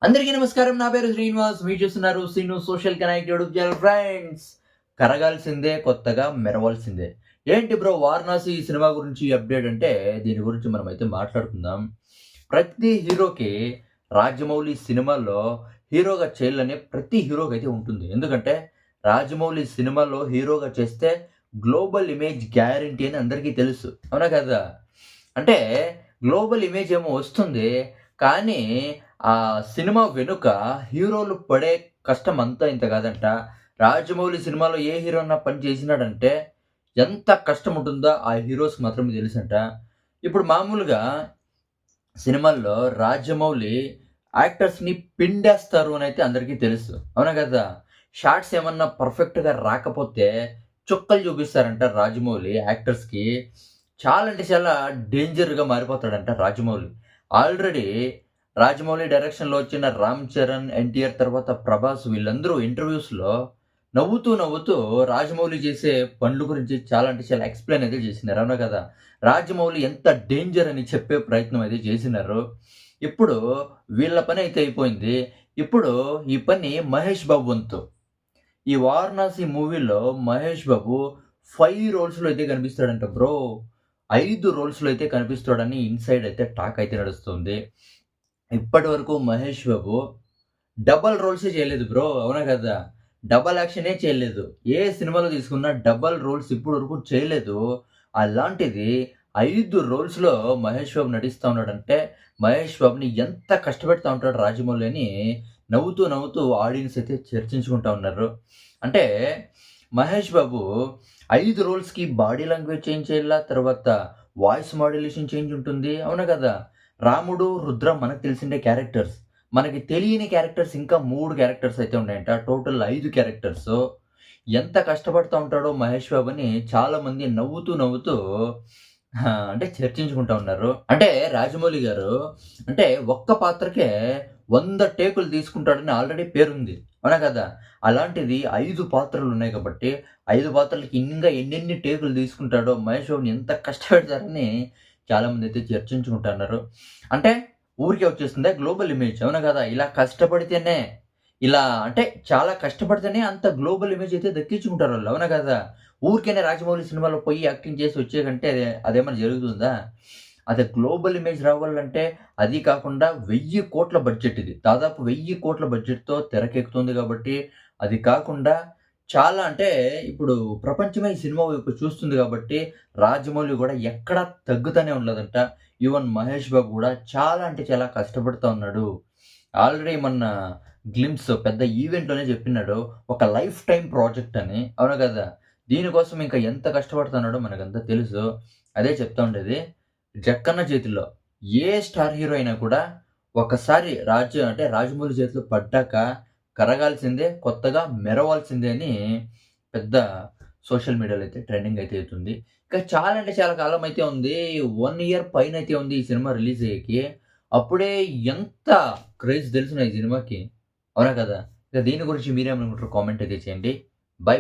అందరికీ నమస్కారం. నా పేరు శ్రీనివాస్. మీరు చూస్తున్నారు Srinu social connect YouTube channel. Friends, కరగాల్సిందే కొత్తగా మెరవాల్సిందే. ఏంటి బ్రో వారణాసి ఈ సినిమా గురించి అప్డేట్ అంటే దీని గురించి మనమైతే మాట్లాడుకుందాం. ప్రతి హీరోకి రాజమౌళి సినిమాల్లో హీరోగా చేయాలనే ప్రతి హీరోకి అయితే ఉంటుంది. ఎందుకంటే రాజమౌళి సినిమాలో హీరోగా చేస్తే గ్లోబల్ ఇమేజ్ గ్యారంటీ అని అందరికీ తెలుసు. అవునా కదా? అంటే గ్లోబల్ ఇమేజ్ ఏమో వస్తుంది. కానీ ఆ సినిమా వెనుక హీరోలు పడే కష్టం అంతా ఇంత కాదంట. రాజమౌళి సినిమాలో ఏ హీరో అన్నా పని చేసినాడంటే ఎంత కష్టం ఉంటుందో ఆ హీరోస్‌కి మాత్రమే తెలుసంట. ఇప్పుడు మామూలుగా సినిమాల్లో రాజమౌళి యాక్టర్స్‌ని పిండేస్తారు అనైతే అందరికీ తెలుసు. అవునా కదా? షాట్స్ ఏమన్నా పర్ఫెక్ట్‌గా రాకపోతే చుక్కలు చూపిస్తారంట రాజమౌళి యాక్టర్స్‌కి. చాలా అంటే చాలా డేంజర్‌గా మారిపోతాడంట రాజమౌళి. ఆల్రెడీ రాజమౌళి డైరెక్షన్‌లో వచ్చిన 'రామ్ చరణ్', 'ఎన్టీఆర్' తర్వాత 'ప్రభాస్' వీళ్ళందరూ ఇంటర్వ్యూస్‌లో నవ్వుతూ రాజమౌళి చేసే పనుల గురించి చాలా అంటే చాలా ఎక్స్‌ప్లెయిన్ అయితే చేసినారు. అవునా కదా? రాజమౌళి ఎంత డేంజర్ అని చెప్పే ప్రయత్నం అయితే చేసినారు. ఇప్పుడు వీళ్ళ పని అయితే అయిపోయింది. ఇప్పుడు ఈ పని మహేష్ బాబు వంతు. ఈ 'వారణాసి' మూవీలో మహేష్ బాబు 5 రోల్స్‌లో అయితే కనిపిస్తాడంట బ్రో. 5 రోల్స్‌లో అయితే కనిపిస్తాడని ఇన్‌సైడ్ అయితే టాక్ అయితే నడుస్తుంది. ఇప్పటివరకు మహేష్ బాబు డబుల్ రోల్సే చేయలేదు బ్రో. అవునా కదా? డబుల్ యాక్షనే చేయలేదు. ఏ సినిమాలో తీసుకున్నా డబుల్ రోల్స్ ఇప్పటి వరకు చేయలేదు. అలాంటిది 5 రోల్స్‌లో మహేష్ బాబు నటిస్తా ఉన్నాడంటే, మహేష్ బాబుని ఎంత కష్టపెడతా ఉంటాడు రాజమౌళి అని నవ్వుతూ ఆడియన్స్ అయితే చర్చించుకుంటా ఉన్నారు. అంటే Mahesh Babu 5 రోల్స్‌కి body language change చేయాలా, తర్వాత వాయిస్ మాడ్యులేషన్ చేంజ్ ఉంటుంది. అవునా కదా? రాముడు, రుద్ర మనకు తెలిసిండే క్యారెక్టర్స్. మనకి తెలియని క్యారెక్టర్స్ ఇంకా 3 క్యారెక్టర్స్ అయితే ఉన్నాయంట. Total 5 characters. ఎంత కష్టపడతా ఉంటాడో మహేష్ బాబుని చాలామంది నవ్వుతూ అంటే చర్చించుకుంటా ఉన్నారు. అంటే రాజమౌళి గారు అంటే ఒక్క పాత్రకే 100 టేకులు తీసుకుంటాడని ఆల్రెడీ పేరుంది. అవునా కదా? అలాంటిది 5 పాత్రలున్నాయి కాబట్టి 5 పాత్రలకి ఇంకా ఎన్నెన్ని టేకులు తీసుకుంటాడో మహేష్ బాబుని ఎంత కష్టపెడతారని చాలామందైతే చర్చించుకుంటున్నారు. అంటే ఊరికే వచ్చేస్తుందా గ్లోబల్ ఇమేజ్. అవునా కదా? ఇలా కష్టపడితేనే ఇలా అంటే చాలా కష్టపడితేనే అంత గ్లోబల్ ఇమేజ్ అయితే దక్కించుకుంటారోళ్ళు. అవునా కదా? ఊరికేనే రాజమౌళి సినిమాలో పోయి యాక్టింగ్ చేసి వచ్చే కంటే అదేమన్నా జరుగుతుందా? అదే గ్లోబల్ ఇమేజ్ రావాలంటే అది కాకుండా 1000,00,00,000 బడ్జెట్ ఇది. దాదాపు 1000,00,00,000 బడ్జెట్‌తో తెరకెక్కుతుంది కాబట్టి, అది కాకుండా చాలా అంటే ఇప్పుడు ప్రపంచమే ఈ సినిమా వైపు చూస్తుంది కాబట్టి, రాజమౌళి గూడా ఎక్కడ తగ్గుతానే ఉండలేదంట. ఈవెన్ మహేష్ బాబు గూడా చాలా అంటే చాలా కష్టపడుతా ఉన్నాడు. ఆల్రెడీ మొన్న గ్లింప్స్ పెద్ద ఈవెంట్‌లోనే చెప్పినాడు. ఒక లైఫ్ టైమ్ ప్రాజెక్ట్ అని. అవును కదా! దీనికోసం ఇంకా ఎంత కష్టపడుతున్నాడో మనకంతా తెలుసు. అదే చెప్తా ఉండేది. 'జక్కన్న' చేతిలో ఏ స్టార్ హీరో అయినా కూడా ఒకసారి అంటే రాజమౌళి చేతిలో పడ్డాక కరగాల్సిందే, కొత్తగా మెరవాల్సిందే అని పెద్ద సోషల్ మీడియాలో అయితే ట్రెండింగ్ అయితే అవుతుంది. ఇంకా చాలా అంటే చాలా కాలం అయితే ఉంది. 1 ఇయర్ పైనైతే ఉంది ఈ సినిమా రిలీజ్ అయ్యేకి. అప్పుడే ఎంత క్రేజ్ తెలుసునా ఈ సినిమాకి. అవునా కదా! ఇక దీని గురించి మీరేమనుకుంటారో కామెంట్ అయితే చేయండి. బై.